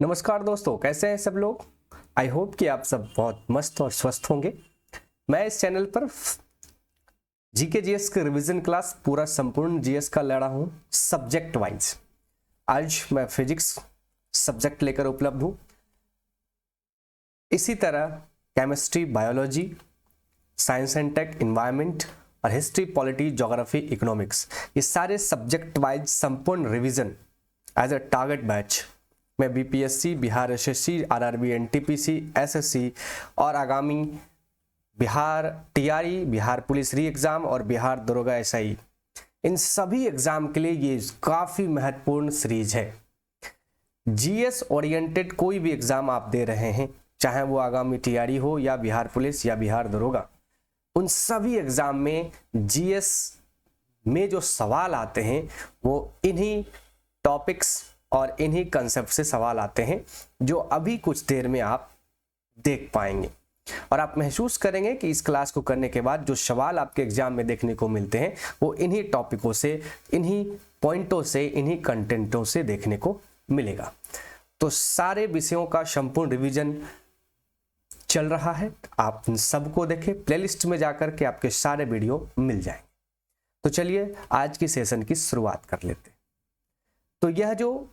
नमस्कार दोस्तों, कैसे हैं सब लोग। आई होप कि आप सब बहुत मस्त और स्वस्थ होंगे। मैं इस चैनल पर जीके जीएस के रिवीजन क्लास पूरा संपूर्ण जीएस का ले रहा हूं सब्जेक्ट वाइज। आज मैं फिजिक्स सब्जेक्ट लेकर उपलब्ध हूं। इसी तरह chemistry, biology, science and tech, environment और हिस्ट्री, पॉलिटी, ज्योग्राफी, इकोनॉमिक्स, ये सारे सब्जेक्ट वाइज संपूर्ण revision as a target batch में BPSC, Bihar SSC, RRB, NTPC, SSC और आगामी Bihar TRE, Bihar police re exam और बिहार दरोगा एसआई, इन सभी एग्जाम के लिए ये काफी महत्वपूर्ण सीरीज है। जीएस ओरिएंटेड कोई भी एग्जाम आप दे रहे हैं, चाहे वो आगामी टीआरई हो या बिहार पुलिस या बिहार दरोगा, उन सभी एग्जाम में जीएस में जो सवाल आते हैं वो इन्हीं टॉपिक्स और इन्हीं कंसेप्ट से सवाल आते हैं, जो अभी कुछ देर में आप देख पाएंगे और आप महसूस करेंगे कि इस क्लास को करने के बाद जो सवाल आपके एग्जाम में देखने को मिलते हैं वो इन्हीं टॉपिकों से, इन्हीं पॉइंटों से, इन्हीं कंटेंटों से देखने को मिलेगा। तो सारे विषयों का संपूर्ण रिवीजन चल रहा है, आप इन सबको देखें। प्लेलिस्ट में जाकर के आपके सारे वीडियो मिल जाएंगे। तो चलिए आज की सेशन की शुरुआत कर लेते हैं। तो यह जो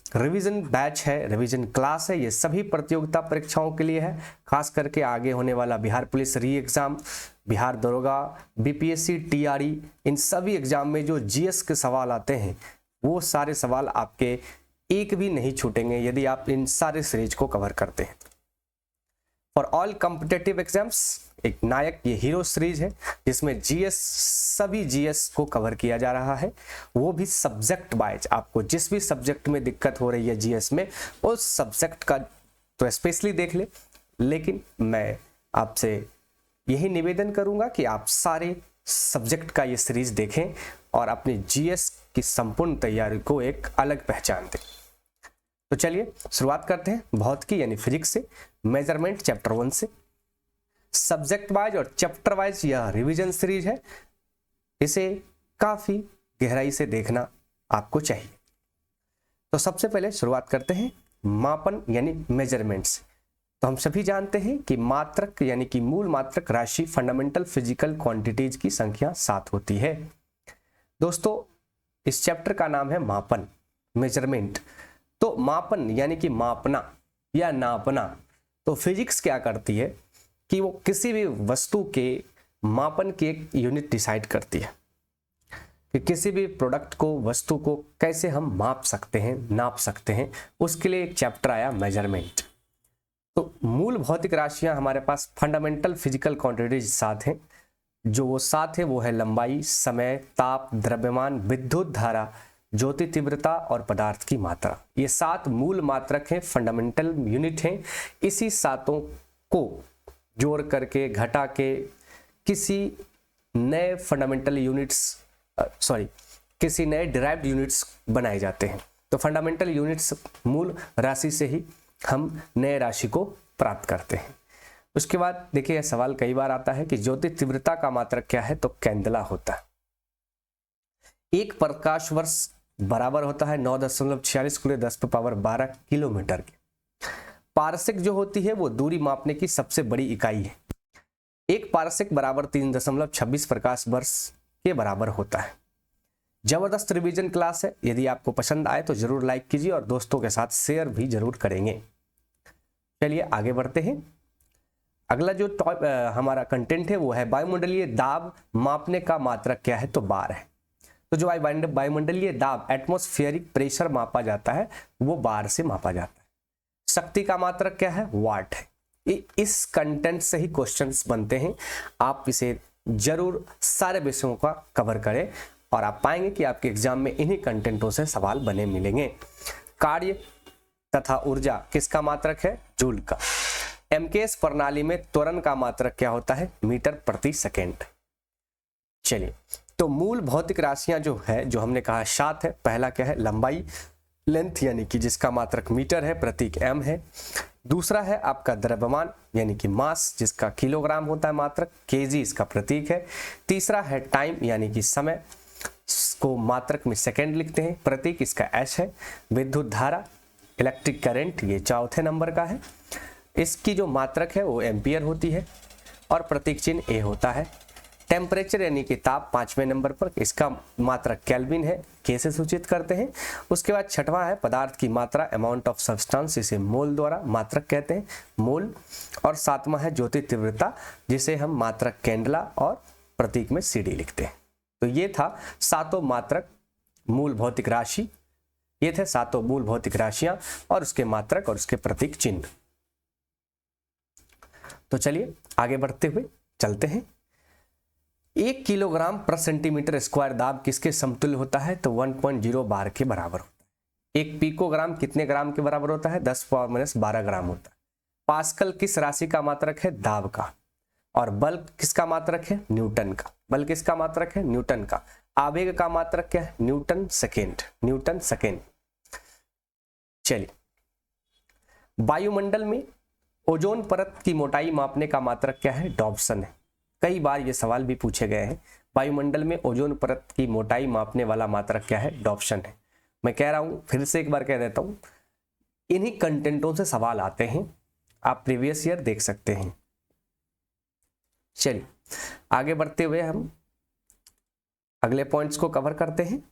रिवीजन बैच है, रिवीजन क्लास है, ये सभी प्रतियोगिता परीक्षाओं के लिए है, खास करके आगे होने वाला Bihar police re exam, Bihar दरोगा, बीपीएससी, टीआरई, इन सभी एग्जाम में जो जीएस के सवाल आते हैं वो सारे सवाल आपके एक भी नहीं छूटेंगे यदि आप इन सारे सीरीज को कवर करते हैं। फॉर ऑल कॉम्पिटिटिव एग्जाम्स एक नायक, ये हीरो सीरीज है जिसमें जीएस, सभी जीएस को कवर किया जा रहा है, वो भी सब्जेक्ट वाइज। आपको जिस भी सब्जेक्ट में दिक्कत हो रही है जीएस में, उस सब्जेक्ट का तो स्पेशली देख ले, लेकिन मैं आपसे यही निवेदन करूंगा कि आप सारे सब्जेक्ट का ये सीरीज देखें और अपनी जीएस की संपूर्ण तैयारी को एक अलग पहचान दें। तो चलिए शुरुआत करते हैं भौतिकी यानी फिजिक्स से, मेजरमेंट चैप्टर 1 से। सब्जेक्ट वाइज और चैप्टर वाइज यह रिवीजन सीरीज है, इसे काफी गहराई से देखना आपको चाहिए। तो सबसे पहले शुरुआत करते हैं मापन यानी मेजरमेंट्स। तो हम सभी जानते हैं कि मात्रक यानी कि मूल मात्रक राशि, फंडामेंटल फिजिकल क्वांटिटीज की संख्या 7 होती है। दोस्तों इस चैप्टर का नाम है मापन, मेजरमेंट। तो मापन यानी कि मापना या नापना। तो फिजिक्स क्या करती है कि वो किसी भी वस्तु के मापन की एक यूनिट डिसाइड करती है कि किसी भी प्रोडक्ट को, वस्तु को कैसे हम माप सकते हैं, नाप सकते हैं। उसके लिए एक चैप्टर आया मेजरमेंट। तो मूल भौतिक राशियां हमारे पास फंडामेंटल फिजिकल क्वांटिटीज 7 हैं। जो वो 7 है वो है लंबाई, समय, ताप, द्रव्यमान, विद्युत धारा, ज्योति तीव्रता और पदार्थ की मात्रा। ये 7 मूल मात्रक हैं, फंडामेंटल यूनिट हैं। इसी 7 को जोड़ करके, घटा के किसी नए फंडामेंटल यूनिट्स किसी नए डिराइव्ड यूनिट्स बनाए जाते हैं। तो फंडामेंटल यूनिट्स मूल राशि से ही हम नए राशि को प्राप्त करते हैं। उसके बाद देखिए, यह सवाल कई बार आता है कि ज्योति तीव्रता का मात्रक क्या है। तो कैंडला होता है। 1 प्रकाश वर्ष बराबर होता है 9.46 × 10⁻12 किलोमीटर के। पारसेक जो होती है वो दूरी मापने की सबसे बड़ी इकाई है। 1 पारसेक बराबर 3.26 प्रकाश वर्ष के बराबर होता है। जबरदस्त रिवीजन क्लास है, यदि आपको पसंद आए तो जरूर लाइक कीजिए और दोस्तों के साथ शेयर भी जरूर करेंगे। चलिए आगे बढ़ते हैं। अगला जो हमारा कंटेंट है वो है वायुमंडलीय दाब मापने का मात्रक क्या है। तो बार है। तो जो वायुमंडलीय दाब, एटमॉस्फेरिक प्रेशर मापा जाता है, वो बार से मापा जाता है। शक्ति का मात्रक क्या है। वाट है। इस कंटेंट से ही क्वेश्चंस बनते हैं। आप इसे जरूर सारे विषयों का कवर करें और आप पाएंगे कि आपके एग्जाम में इन्हीं कंटेंटों से सवाल बने मिलेंगे। कार्य तथा ऊर्जा किसका मात्रक है। जूल का। एमकेएस प्रणाली में त्वरण का मात्रक क्या होता है। मीटर प्रति सेकेंड। चलिए, तो मूल भौतिक राशियां जो है, जो हमने कहा 7 है। पहला क्या है, लंबाई, लेंथ यानी कि जिसका मात्रक मीटर है, प्रतीक एम है। दूसरा है आपका द्रव्यमान यानी कि मास, जिसका किलोग्राम होता है मात्रक, केजी इसका प्रतीक है। तीसरा है टाइम यानी कि समय, को मात्रक में सेकंड लिखते हैं, प्रतीक इसका एच है। विद्युत धारा इलेक्ट्रिक करंट ये चौथे नंबर का है। इसकी जो मात्रक है वो एम्पियर होती है और प्रतीक चिन्ह ए होता है। टेम्परेचर यानी कि ताप 5वें नंबर पर, इसका मात्रक केल्विन है, के से सूचित करते हैं। उसके बाद छठवां है पदार्थ की मात्रा, अमाउंट ऑफ सब्सटेंस, इसे मोल द्वारा मात्रक कहते हैं, मोल। और सातवां है ज्योति तीव्रता, जिसे हम मात्रक कैंडला और प्रतीक में सीडी लिखते हैं। तो ये था सातों मात्रक मूल भौतिक राशि, ये थे सातों मूल भौतिक राशियां और उसके मात्रक और उसके प्रतीक चिन्ह। तो चलिए आगे बढ़ते हुए चलते हैं। 1 किलोग्राम प्रति सेंटीमीटर स्क्वायर दाब किसके समतुल्य होता है? तो 1.0 बार के बराबर होता है। 1 पिकोग्राम कितने ग्राम के बराबर होता है? 10⁻⁻12 ग्राम होता है। पास्कल किस राशि का मात्रक है? दाब का। और बल किसका मात्रक है? न्यूटन का। बल किसका मात्रक है? न्यूटन का। आवेग का मात्रक क्या है? Newton second, Newton second. चलिए, वायुमंडल में ओजोन परत की मोटाई मापने का मात्रक क्या है? डॉप्सन है। कई बार ये सवाल भी पूछे गए हैं। वायुमंडल में ओजोन परत की मोटाई मापने वाला मात्रक क्या है? डॉप्सन है। मैं कह रहा हूं, फिर से एक बार कह देता हूं, इन्हीं कंटेंटों से सवाल आते हैं, आप प्रीवियस ईयर देख सकते हैं। चलिए आगे बढ़ते हुए हम अगले पॉइंट्स को कवर करते हैं।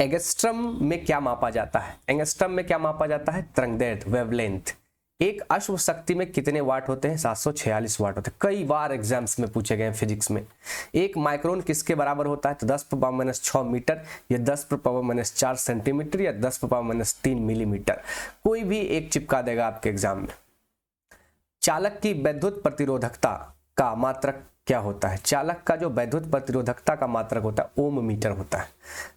एंगस्ट्रम में क्या मापा जाता है? एंगस्ट्रम में क्या मापा जाता है? तरंगदैर्घ्य, वेवलेंथ। एक अश्व शक्ति में कितने वाट होते हैं? 746 वाट होते हैं। कई बार एग्जाम्स में पूछे गए हैं फिजिक्स में। एक माइक्रोन किसके बराबर होता है? तो 10⁻⁻6 मीटर या 10⁻⁻4 सेंटीमीटर या 10⁻⁻3 मिलीमीटर, कोई भी एक चिपका देगा आपके एग्जाम में। चालक की वैद्युत प्रतिरोधकता का मात्रक क्या होता है? चालक का जो वैद्युत प्रतिरोधकता का मात्रक होता है ओम मीटर होता है।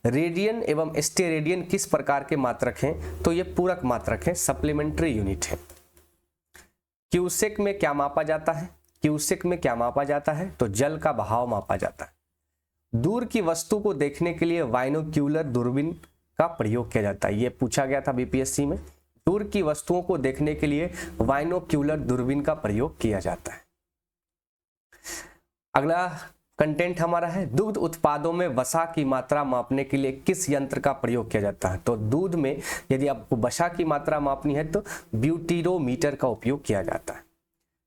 रेडियन एवं स्टेरेडियन किस प्रकार के मात्रक हैं? तो ये पूरक मात्रक है, सप्लीमेंट्री यूनिट है। क्यूसेक में क्या मापा जाता है? क्यूसेक में क्या मापा जाता है? तो जल का बहाव मापा जाता है। दूर की वस्तु को देखने के लिए बाइनोक्यूलर दूरबीन का प्रयोग किया जाता है। यह पूछा गया था बीपीएससी में। दूर की वस्तुओं को देखने के लिए बाइनोक्यूलर दूरबीन का प्रयोग किया जाता है। अगला कंटेंट हमारा है, दुग्ध उत्पादों में वसा की मात्रा मापने के लिए किस यंत्र का प्रयोग किया जाता है? तो दूध में यदि आपको वसा की मात्रा मापनी है तो ब्यूटीरोमीटर का उपयोग किया जाता है।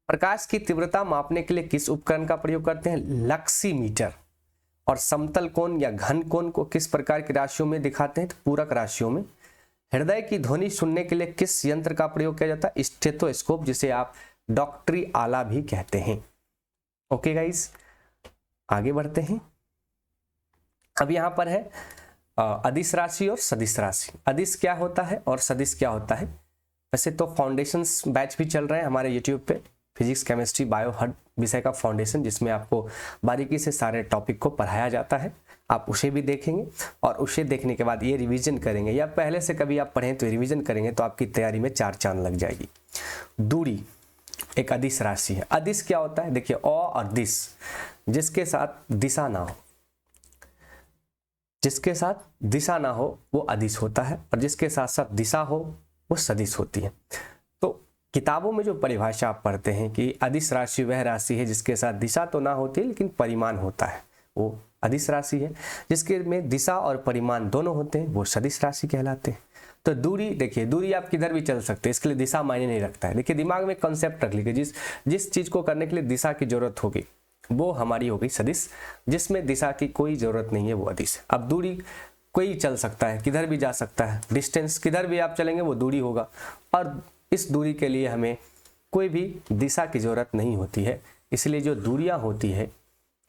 प्रकाश की तीव्रता मापने के लिए किस उपकरण का प्रयोग करते हैं? लक्सीमीटर। और समतल कोण या घन कोण को किस प्रकार की राशियों में दिखाते हैं? तो पूरक राशियों में। हृदय की ध्वनि सुनने के लिए किस यंत्र का प्रयोग किया जाता है? स्टेथोस्कोप, जिसे आप डॉक्टरी आला भी कहते हैं। ओके गाइस, आगे बढ़ते हैं। अब यहां पर है अदिश राशि और सदिश राशि। अदिश क्या होता है और सदिश क्या होता है? वैसे तो फाउंडेशंस बैच भी चल रहे हैं हमारे यूट्यूब पे, फिजिक्स, केमिस्ट्री, बायो, हर विषय का फाउंडेशन, जिसमें आपको बारीकी से सारे टॉपिक को पढ़ाया जाता है। आप उसे भी देखेंगे और उसे देखने के बाद ये रिवीजन करेंगे, या पहले से कभी आप पढ़ें तो रिवीजन करेंगे तो आपकी तैयारी में 4 चांद लग जाएगी। दूरी एक अदिश राशि है। अदिश क्या होता है? देखिए, अ और दिश, जिसके साथ दिशा ना हो, जिसके साथ दिशा ना हो वो अदिश होता है, और जिसके साथ साथ दिशा हो वो सदिश होती है। तो किताबों में जो परिभाषा आप पढ़ते हैं कि अदिश राशि वह राशि है जिसके साथ दिशा तो ना होती है लेकिन परिमाण होता है, वो अदिश राशि है। जिसके में दिशा और परिमाण दोनों होते हैं वो सदिश राशि कहलाते हैं। तो दूरी, देखिए दूरी आप किधर भी चल सकते हैं, इसके लिए दिशा मायने नहीं रखता है। देखिए दिमाग में कंसेप्ट रख लीजिए, जिस चीज को करने के लिए दिशा की जरूरत होगी वो हमारी होगी सदिश, जिसमें दिशा की कोई जरूरत नहीं है वो अदिश। अब दूरी कोई चल सकता है, किधर भी जा सकता है, डिस्टेंस किधर भी आप चलेंगे वो दूरी होगा, और इस दूरी के लिए हमें कोई भी दिशा की जरूरत नहीं होती है। इसलिए जो दूरियां होती है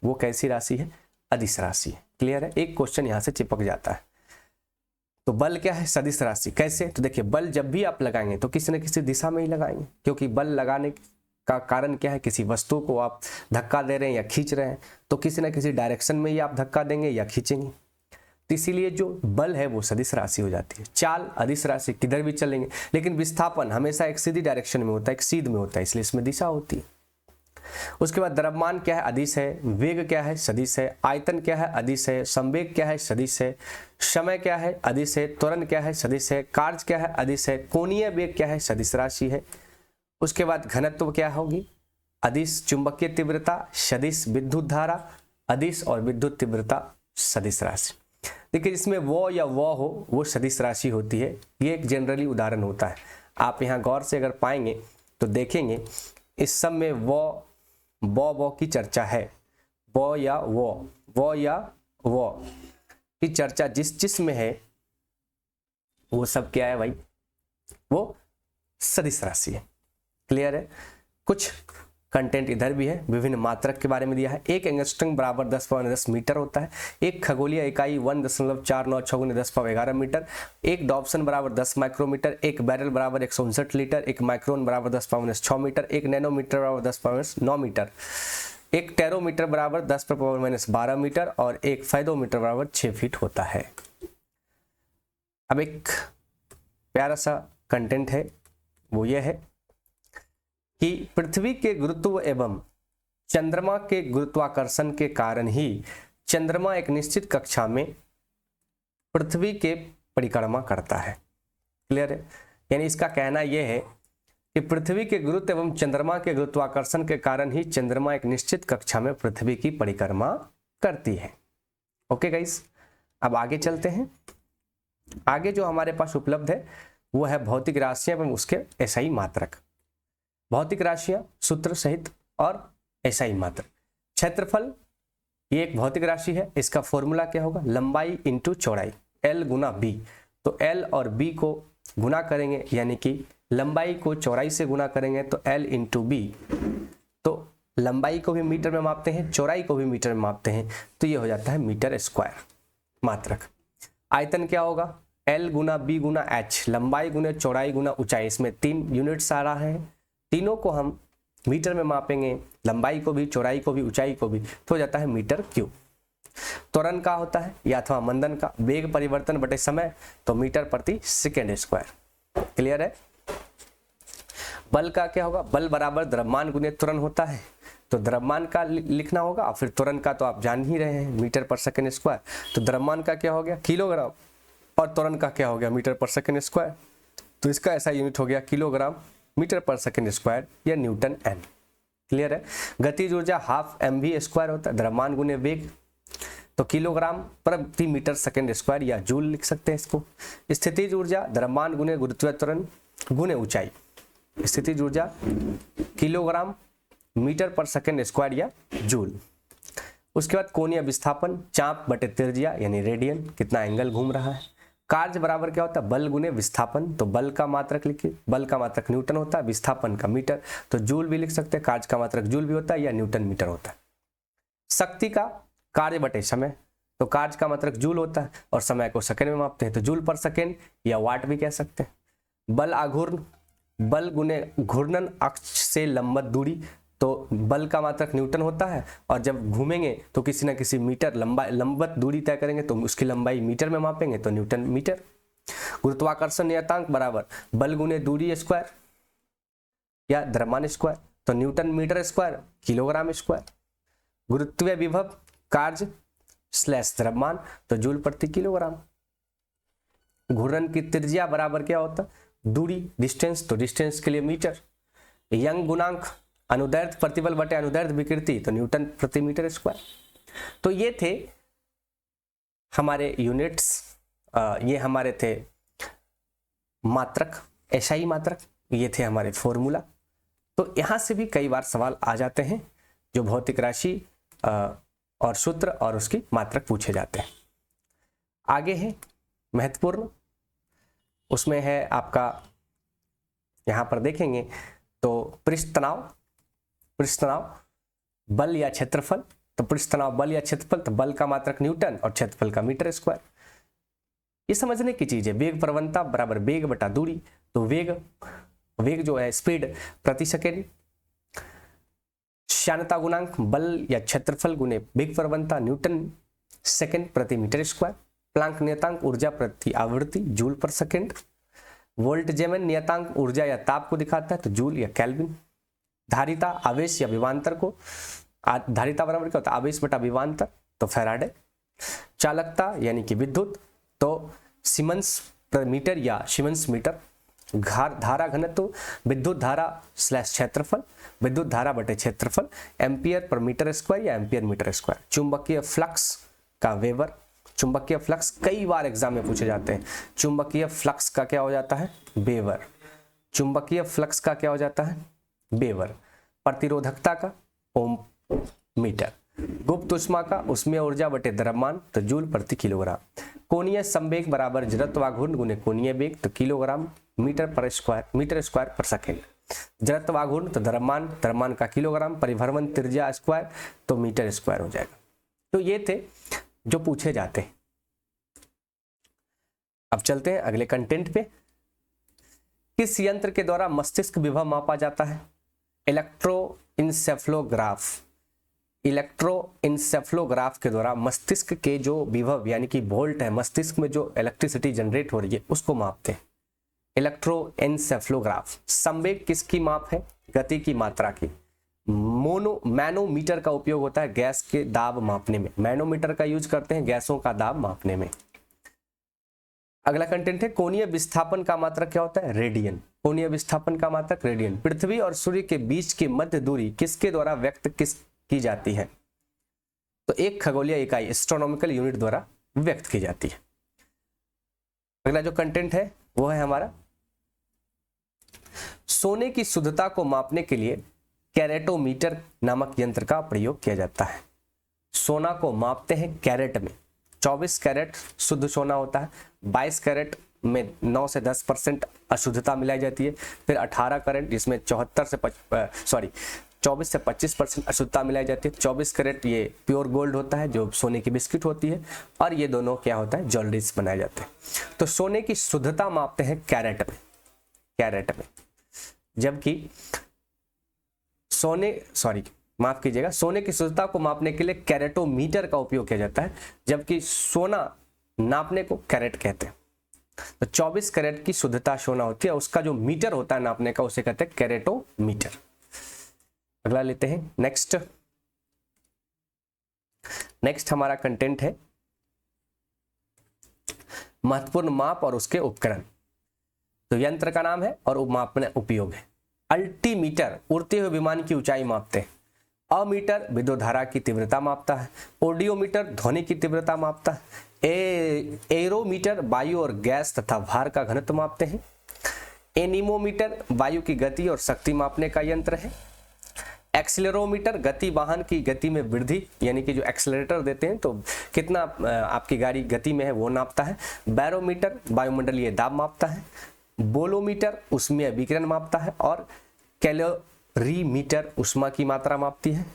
वो कैसी राशि है? अदिश राशि है। क्लियर है? एक क्वेश्चन यहाँ से चिपक जाता है। तो बल क्या है? सदिश राशि। कैसे? तो देखिए, बल जब भी आप लगाएंगे तो किसी न किसी दिशा में ही लगाएंगे, क्योंकि बल लगाने का कारण क्या है? किसी वस्तु को आप धक्का दे रहे हैं या खींच रहे हैं, तो किसी न किसी डायरेक्शन में ही आप धक्का देंगे या खींचेंगे। तो इसीलिए जो बल है वो सदिश राशि हो जाती है। चाल अदिश राशि, किधर भी चलेंगे, लेकिन विस्थापन हमेशा एक सीधी डायरेक्शन में होता है, एक सीध में होता है, इसलिए इसमें दिशा होती है। उसके बाद द्रव्यमान क्या है? अदिश है। वेग क्या है? सदिश है। आयतन क्या है? अदिश है। संवेग क्या है? सदिश है। समय क्या है? अदिश है। त्वरण क्या है? सदिश है। कार्य क्या है? अदिश है। कोणीय वेग क्या है? सदिश राशि है। उसके बाद घनत्व क्या होगी? अदिश। चुंबकीय तीव्रता सदिश। विद्युत धारा अदिश, और विद्युत तीव्रता सदिश राशि। देखिए जिसमें वो या वो हो वो सदिश राशि होती है, ये एक जनरली उदाहरण होता है। आप यहाँ गौर से अगर पाएंगे तो देखेंगे इस सब में वो की चर्चा है। वो या वो की चर्चा जिस में है वो सब क्या है भाई, वो सदिश राशि है। क्लियर है। कुछ कंटेंट इधर भी है, विभिन्न मात्रक के बारे में दिया है। एक एंगस्ट्रम बराबर 10 मीटर होता है। एक खगोलीय इकाई 1.496 × 10⁻11 मीटर। एक डॉप्सन बराबर 10 माइक्रोमीटर। एक बैरल बराबर 159 लीटर। एक माइक्रोन बराबर 10⁻6 मीटर। एक नैनोमीटर बराबर 10⁻9 मीटर। एक टेरोमीटर बराबर 10⁻12 मीटर और एक फेदोमीटर बराबर 6 फीट होता है। अब एक प्यारा सा कंटेंट है, वो ये है कि पृथ्वी के गुरुत्व एवं चंद्रमा के गुरुत्वाकर्षण के कारण ही चंद्रमा एक निश्चित कक्षा में पृथ्वी के परिक्रमा करता है। क्लियर है। यानी इसका कहना यह है कि पृथ्वी के गुरुत्व एवं चंद्रमा के गुरुत्वाकर्षण के कारण ही चंद्रमा एक निश्चित कक्षा में पृथ्वी की परिक्रमा करती है। ओके गाइस, अब आगे चलते हैं। आगे जो हमारे पास उपलब्ध है वो है भौतिक राशियां एवं उसके एसआई मात्रक। भौतिक राशियां सूत्र सहित और एसआई मात्रक। क्षेत्रफल ये एक भौतिक राशि है, इसका फॉर्मूला क्या होगा, लंबाई इंटू चौड़ाई, L गुना B। तो L और B को गुना करेंगे, यानी कि लंबाई को चौड़ाई से गुना करेंगे तो L इंटू B। तो लंबाई को भी मीटर में मापते हैं, चौड़ाई को भी मीटर में मापते हैं, तो ये हो जाता है मीटर स्क्वायर मात्रक। आयतन क्या होगा, L गुना B गुना H, लंबाई गुना चौड़ाई गुना ऊंचाई। इसमें 3 यूनिट्स आ रहा है, तीनों को हम मीटर में मापेंगे, लंबाई को भी, चौड़ाई को भी, ऊंचाई को भी, तो हो जाता है मीटर क्यूब। त्वरण का होता है या अथवा मंदन का, वेग परिवर्तन बटे समय, तो मीटर प्रति सेकेंड स्क्वायर। क्लियर है। बल का क्या होगा, बल बराबर द्रव्यमान गुने त्वरण होता है, तो द्रव्यमान का लिखना होगा। फिर त्वरण का तो आप जान ही रहे हैं, मीटर पर सेकेंड स्क्वायर। तो द्रव्यमान का क्या हो गया, किलोग्राम, और त्वरण का क्या हो गया, मीटर पर सेकेंड स्क्वायर। तो इसका ऐसा यूनिट हो गया किलोग्राम मीटर पर सेकेंड स्क्वायर या न्यूटन एन। क्लियर है। गतिज ऊर्जा हाफ mv स्क्वायर होता है, द्रव्यमान गुने वेग, तो किलोग्राम प्रति मीटर सेकेंड स्क्वायर या जूल लिख सकते हैं इसको। स्थितिज ऊर्जा द्रव्यमान गुने गुरुत्वीय त्वरण गुने ऊंचाई, स्थितिज ऊर्जा किलोग्राम मीटर पर सेकेंड स्क्वायर या जूल। उसके बाद कोणीय विस्थापन चाप बटे त्रिज्या यानी रेडियन, कितना एंगल घूम रहा है। कार्य बराबर क्या होता है, बल गुने विस्थापन, तो बल का मात्रक लिखिए, बल का मात्रक न्यूटन होता है, विस्थापन का मीटर, तो जूल भी लिख सकते हैं, कार्य का मात्रक जूल भी होता है या न्यूटन मीटर होता है। शक्ति का कार्य बटे समय, तो कार्य का मात्रक जूल होता है और समय को सेकंड में मापते हैं, तो जूल पर सेकंड या वाट भी कह सकते हैं। बल आघूर्ण, बल गुने घूर्णन अक्ष से लंबवत दूरी, तो बल का मात्रक न्यूटन होता है और जब घूमेंगे तो किसी ना किसी मीटर लंबवत दूरी तय करेंगे तो उसकी लंबाई मीटर में मापेंगे, तो न्यूटन मीटर। गुरुत्वाकर्षण नियतांक बराबर बल गुने दूरी स्क्वायर या द्रव्यमान स्क्वायर, तो newton metre square kilogram square. गुरुत्वीय विभव कार्य स्लैश द्रव्यमान, तो जूल प्रति किलोग्राम। घूर्णन की त्रिज्या बराबर क्या होता है, दूरी डिस्टेंस, तो डिस्टेंस के लिए मीटर। यंग गुणांक अनुदैर्ध्य प्रतिबल बटे अनुदैर्ध्य विकृति, तो न्यूटन प्रति मीटर स्क्वायर। तो ये थे हमारे यूनिट्स, ये हमारे थे मात्रक, एसआई मात्रक, ये थे हमारे फॉर्मूला। तो यहाँ से भी कई बार सवाल आ जाते हैं जो भौतिक राशि और सूत्र और उसकी मात्रक पूछे जाते हैं। आगे है महत्वपूर्ण, उसमें है आपका, यहाँ पर देखेंगे तो पृष्ठ तनाव बल या क्षेत्रफल, तो पृष्ठ तनाव बल या क्षेत्रफल, तो बल का मात्रक न्यूटन और क्षेत्रफल का मीटर स्क्वायर। ये समझने की चीज है। वेग प्रवणता बराबर वेग बटा दूरी, तो वेग जो है स्पीड प्रति सेकेंड। श्यानता गुणांक बल या क्षेत्रफल गुने वेग प्रवणता न्यूटन सेकेंड प्रति मीटर स्क्वायर। प्लांक नियतांक ऊर्जा प्रति आवृत्ति जूल पर सेकेंड। वोल्टजेमन नियतांक ऊर्जा या ताप को दिखाता है, तो जूल या केल्विन। धारिता आवेश या विभवांतर को, धारिता बराबर क्या होता है, आवेश बटा विभवांतर, तो फैराडे। चालकता यानी कि विद्युत, तो सीमेंस पर मीटर या सीमेंस मीटर। धारा घनत्व विद्युत धारा स्लैश क्षेत्रफल, विद्युत धारा बटे क्षेत्रफल, एम्पियर पर मीटर स्क्वायर या एम्पियर मीटर स्क्वायर। चुंबकीय फ्लक्स का वेबर, चुंबकीय फ्लक्स कई बार एग्जाम में पूछे जाते हैं। चुंबकीय फ्लक्स का क्या हो जाता है? वेबर। चुंबकीय फ्लक्स का क्या हो जाता है? वेबर। प्रतिरोधकता का? ओम मीटर। गुप्त ऊष्मा का? ऊष्मीय ऊर्जा बटे द्रव्यमान, तो जूल प्रति किलोग्राम। कोणीय संवेग बराबर जड़त्वाघूर्ण गुने कोणीय वेग, तो किलोग्राम मीटर स्क्वायर पर सेकेंड। जड़त्वाघूर्ण तो द्रव्यमान, द्रव्यमान का किलोग्राम, परिभ्रमण त्रिज्या स्क्वायर, तो मीटर स्क्वायर हो जाएगा। तो ये थे जो पूछे जाते हैं। अब चलते हैं अगले कंटेंट पे। किस यंत्र के द्वारा मस्तिष्क विभव मापा जाता है? इलेक्ट्रोइंसेफ्लोग्राफ। इलेक्ट्रोइंसेफ्लोग्राफ के द्वारा मस्तिष्क के जो विभव यानी कि वोल्ट है, मस्तिष्क में जो इलेक्ट्रिसिटी जनरेट हो रही है उसको मापते हैं। इलेक्ट्रोइंसेफ्लोग्राफ। संवेग किसकी माप है? गति की मात्रा की। मैनोमीटर का उपयोग होता है गैस के दाब मापने में। मैनोमीटर का यूज करते हैं गैसों का दाब मापने में। अगला कंटेंट है कोणीय विस्थापन का मात्रक क्या होता है? रेडियन। कोणीय विस्थापन का मात्रक रेडियन। पृथ्वी और सूर्य के बीच की मध्य दूरी किसके द्वारा व्यक्त की जाती है? तो एक खगोलीय इकाई एस्ट्रोनॉमिकल यूनिट द्वारा व्यक्त की जाती है। अगला जो कंटेंट है वो है हमारा सोने की शुद्धता को मापने के लिए कैरेटोमीटर नामक यंत्र का प्रयोग किया जाता है। सोना को मापते हैं कैरेट में। 24 कैरेट शुद्ध सोना होता है, 22 कैरेट में 9 से 10% अशुद्धता मिलाई जाती है, फिर 18 कैरेट जिसमें 24 से 25% अशुद्धता मिलाई जाती है। 24 कैरेट ये प्योर गोल्ड होता है जो सोने की बिस्किट होती है, और ये दोनों क्या होता है? ज्वेलरीज बनाए जाते हैं। तो सोने की शुद्धता मापते हैं कैरेट में, जबकि सोने की शुद्धता को मापने के लिए कैरेटोमीटर का उपयोग किया जाता है, जबकि सोना नापने को कैरेट कहते हैं। तो 24 कैरेट की शुद्धता सोना होती है, उसका जो मीटर होता है नापने का उसे कहते हैं कैरेटोमीटर। अगला लेते हैं नेक्स्ट हमारा कंटेंट है महत्वपूर्ण माप और उसके उपकरण। तो यंत्र का नाम है और मापने उपयोग है। अल्टीमीटर उड़ते हुए विमान की ऊंचाई मापते हैं। अमीटर विद्युत धारा की तीव्रता मापता है। ऑडियोमीटर ध्वनि की तीव्रता मापता है। एरोमीटर वायु और गैस तथा भार का घनत्व मापते हैं। एनीमोमीटर वायु की गति और शक्ति मापने का यंत्र है। एक्सीलरोमीटर गति वाहन की गति में वृद्धि यानी कि जो एक्सीलरेटर देते हैं तो कितना आपकी गाड़ी गति में है वो नापता है। बैरोमीटर वायुमंडलीय दाब मापता है। बोलोमीटर ऊष्मीय विकिरण मापता है। और कैलोरीमीटर ऊष्मा की मात्रा मापती है।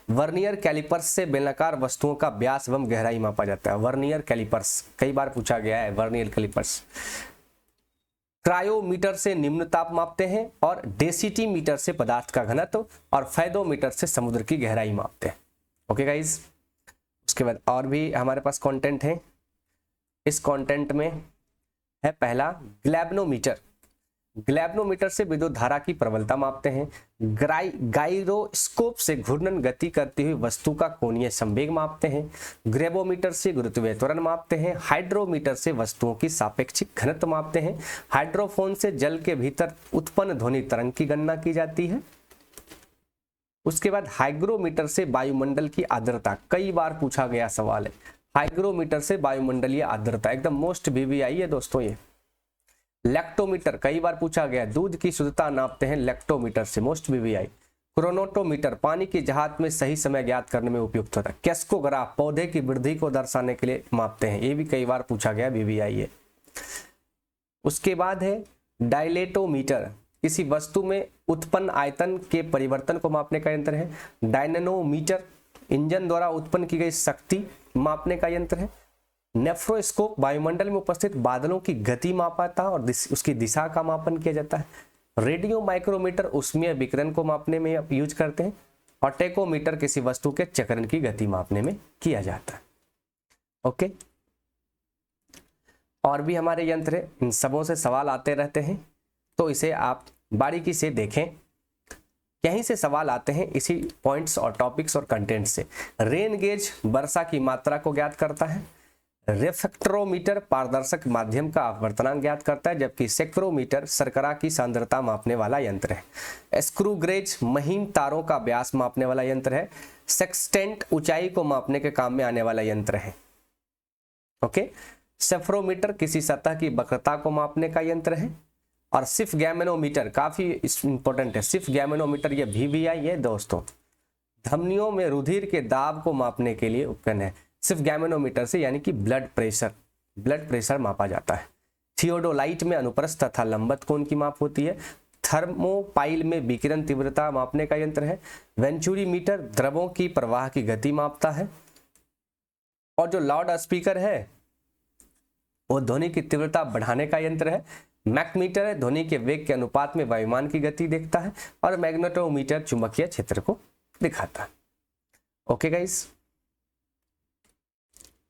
वर्नियर कैलिपर्स से बेलनाकार वस्तुओं का व्यास एवं गहराई मापा जाता है। वर्नियर कैलिपर्स कई बार पूछा गया है। Vernier callipers. क्रायोमीटर से निम्न ताप मापते हैं। और डेसिटीमीटर से पदार्थ का घनत्व। और फैदोमीटर से समुद्र की गहराई मापते हैं। ओके गाइज, उसके बाद और भी हमारे पास कंटेंट है। इस कंटेंट में है पहला ग्लैब्नोमीटर। ग्लैब्नोमीटर से विद्युत धारा की प्रबलता मापते हैं। गाइरोस्कोप से घूर्णन गति करती हुई वस्तु का कोणीय संवेग मापते हैं। ग्रेवोमीटर से गुरुत्वीय त्वरण मापते हैं। हाइड्रोमीटर से वस्तुओं की सापेक्षिक घनत्व मापते हैं। हाइड्रोफोन से जल के भीतर उत्पन्न ध्वनि तरंग की गणना की जाती है। उसके बाद हाइग्रोमीटर से वायुमंडल की आर्द्रता, कई बार पूछा गया सवाल है। हाइग्रोमीटर से वायुमंडलीय आर्द्रता एकदम मोस्ट VVI है दोस्तों ये। लैक्टोमीटर कई बार पूछा गया, दूध की शुद्धता नापते हैं लैक्टोमीटर से, मोस्ट VVI। क्रोनोटोमीटर पानी की जहाज में सही समय ज्ञात करने में उपयुक्त होता है। कैस्कोग्राफ पौधे की वृद्धि को दर्शाने के लिए मापते हैं, ये भी कई बार पूछा गया, VVI है। उसके बाद है डायलेटोमीटर, किसी वस्तु में उत्पन्न आयतन के परिवर्तन को मापने का यंत्र है। डायनेमोमीटर इंजन द्वारा उत्पन्न की गई शक्ति मापने का यंत्र है। नेफ्रोस्कोप वायुमंडल में उपस्थित बादलों की गति मापाता है और उसकी दिशा का मापन किया जाता है। रेडियो माइक्रोमीटर ऊष्मीय विकिरण को मापने में यूज करते हैं। और टेकोमीटर किसी वस्तु के चक्रण की गति मापने में किया जाता है। ओके, और भी हमारे यंत्र है, इन सबों से सवाल आते रहते हैं, तो इसे आप बारीकी से देखें। यहीं से सवाल आते हैं इसी पॉइंट्स और टॉपिक्स और कंटेंट से। रेन गेज वर्षा की मात्रा को ज्ञात करता है। रेफ्रेक्टरोमीटर पारदर्शक माध्यम का अपवर्तनांक ज्ञात करता है, जबकि सेक्रोमीटर शर्करा की सांद्रता मापने वाला यंत्र है। स्क्रू गेज महीन तारों का व्यास मापने वाला यंत्र है। सेक्सटेंट ऊंचाई को मापने के काम में आने वाला यंत्र है। ओके। सेफ्रोमीटर किसी सतह की वक्रता को मापने का यंत्र है। और सिर्फ गैमेनोमीटर काफी इंपॉर्टेंट है, सिर्फ गैमेनोमीटर ये VVI है दोस्तों, धमनियों में रुधिर के दाब को मापने के लिए उपकरण है। सिर्फ गैमेनोमीटर से यानी कि ब्लड प्रेशर मापा जाता है। थियोडोलाइट में अनुप्रस्थ तथा लंबवत कोण की माप होती है। थर्मोपाइल में विकिरण तीव्रता मापने का यंत्र है। वेंचुरी मीटर द्रवों की प्रवाह की गति मापता है। और जो लाउड स्पीकर है वो ध्वनि की तीव्रता बढ़ाने का यंत्र है। मैकमीटर है, ध्वनि के वेग के अनुपात में वायुमान की गति देखता है। और मैग्नेटोमीटर चुंबकीय क्षेत्र को दिखाता है। ओके गाइस,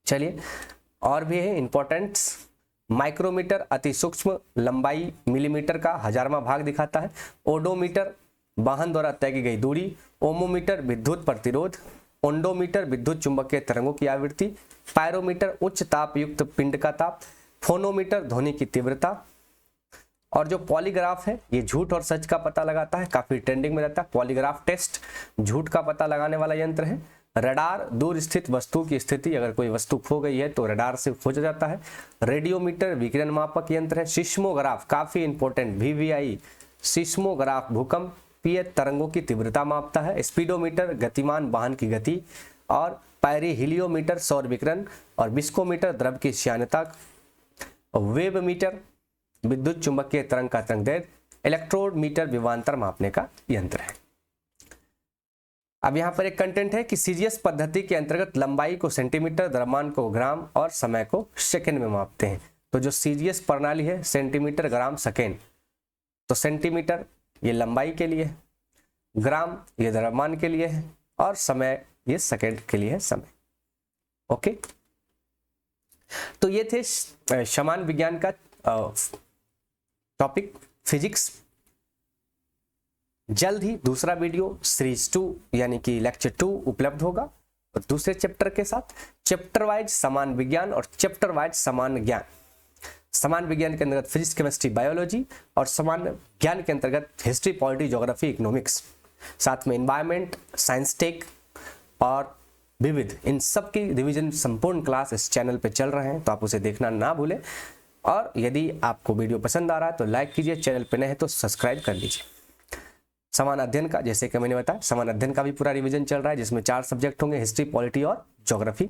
चलिए और भी है इंपॉर्टेंट। माइक्रोमीटर अति सूक्ष्म लंबाई मिलीमीटर का 1000वां भाग दिखाता है। ओडोमीटर वाहन द्वारा तय की गई दूरी। ओमोमीटर विद्युत प्रतिरोध। ओंडोमीटर विद्युत चुंबकीय तरंगों की आवृत्ति। पायरोमीटर उच्च ताप युक्त पिंड का ताप। फोनोमीटर ध्वनि की तीव्रता। और जो पॉलीग्राफ है ये झूठ और सच का पता लगाता है, काफी ट्रेंडिंग में रहता है। पॉलीग्राफ टेस्ट झूठ का पता लगाने वाला यंत्र है। रडार दूर स्थित वस्तु की स्थिति, अगर कोई वस्तु खो गई है तो रडार से खोजा जाता है। रेडियोमीटर विकिरण मापक यंत्र है। सिस्मोग्राफ काफी इंपॉर्टेंट, VVI सिस्मोग्राफ भूकंपीय तरंगों की तीव्रता मापता है। स्पीडोमीटर गतिमान वाहन की गति। और पायरीहिलियोमीटर सौर विकिरण। और विस्कोमीटर द्रव की श्यानता। वेवमीटर विद्युत चुंबकीय तरंग का तरंगदैर्घ्य। इलेक्ट्रोड मीटर विभवांतर मापने का यंत्र है। अब यहाँ पर एक कंटेंट है कि सीजीएस पद्धति के अंतर्गत लंबाई को सेंटीमीटर, द्रव्यमान को ग्राम और समय को सेकंड में मापते हैं। तो जो सीजीएस प्रणाली है सेंटीमीटर, ग्राम, सेकंड, तो सेंटीमीटर ये लंबाई के लिए है, ग्राम ये द्रव्यमान के लिए है और समय ये सेकंड के लिए है समय। ओके, तो ये थे समान विज्ञान का टॉपिक फिजिक्स। जल्द ही दूसरा वीडियो सीरीज 2 यानी कि लेक्चर 2 उपलब्ध होगा और दूसरे चैप्टर के साथ। चैप्टर वाइज समान विज्ञान और चैप्टर वाइज समान ज्ञान। समान विज्ञान के अंतर्गत फिजिक्स, केमिस्ट्री, बायोलॉजी और समान ज्ञान के अंतर्गत हिस्ट्री, पॉलिटी, ज्योग्राफी, इकोनॉमिक्स, साथ में एनवायरमेंट, साइंस टेक और विविध, इन सब की रिवीजन संपूर्ण क्लास इस चैनल पे चल रहे हैं, तो आप उसे देखना ना भूलें। और यदि आपको वीडियो पसंद आ रहा है तो लाइक कीजिए, चैनल पे नए हैं तो सब्सक्राइब कर लीजिए। समान अध्ययन का, जैसे कि मैंने बताया, समान अध्ययन का भी पूरा रिवीजन चल रहा है जिसमें 4 सब्जेक्ट होंगे, हिस्ट्री, पॉलिटी और ज्योग्राफी।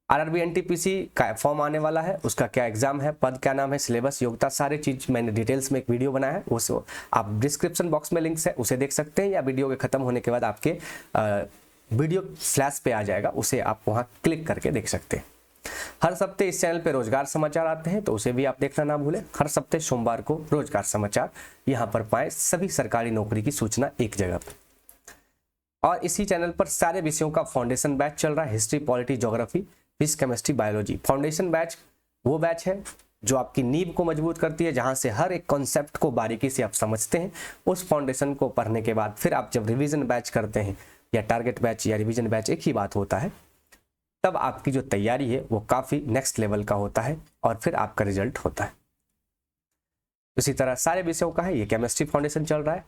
RRB NTPC का फॉर्म आने वाला है, उसका क्या एग्जाम है, पद क्या नाम है, सिलेबस, योग्यता, सारी चीज मैंने डिटेल्स में एक वीडियो बनाया है, उसे आप डिस्क्रिप्शन बॉक्स में लिंक्स है उसे देख सकते हैं, या वीडियो के खत्म होने के बाद आपके वीडियो फ्लैश पे आ जाएगा, उसे आप वहां क्लिक करके देख सकते हैं। हर सप्ते इस चैनल पे रोजगार समाचार आते हैं तो उसे भी आप देखना ना भूलें। हर सप्ते सोमवार को रोजगार समाचार यहाँ पर पाएं, सभी सरकारी नौकरी की सूचना एक जगह पर। और इसी चैनल पर सारे विषयों का फाउंडेशन बैच चल रहा है, history, polity, geography, physics, chemistry, biology. Foundation batch वो बैच है जो आपकी नींव को मजबूत करती है, जहां से हर एक कॉन्सेप्ट को बारीकी से आप समझते हैं। उस फाउंडेशन को पढ़ने के बाद फिर आप जब रिवीजन बैच करते हैं, या टारगेट बैच या रिवीजन बैच एक ही बात होता है, तब आपकी जो तैयारी है वो काफी नेक्स्ट लेवल का होता है और फिर आपका रिजल्ट होता है। इसी तरह सारे विषयों का है, ये केमिस्ट्री फाउंडेशन चल रहा है।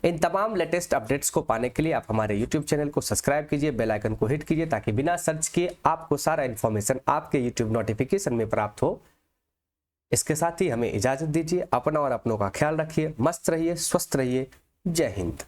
इन तमाम लेटेस्ट अपडेट्स को पाने के लिए आप हमारे यूट्यूब चैनल को सब्सक्राइब कीजिए, बेल आइकन को हिट कीजिए, ताकि बिना सर्च किए आपको सारा इन्फॉर्मेशन आपके यूट्यूब नोटिफिकेशन में प्राप्त हो। इसके साथ ही हमें इजाजत दीजिए। अपना और अपनों का ख्याल रखिए, मस्त रहिए, स्वस्थ रहिए। जय हिंद।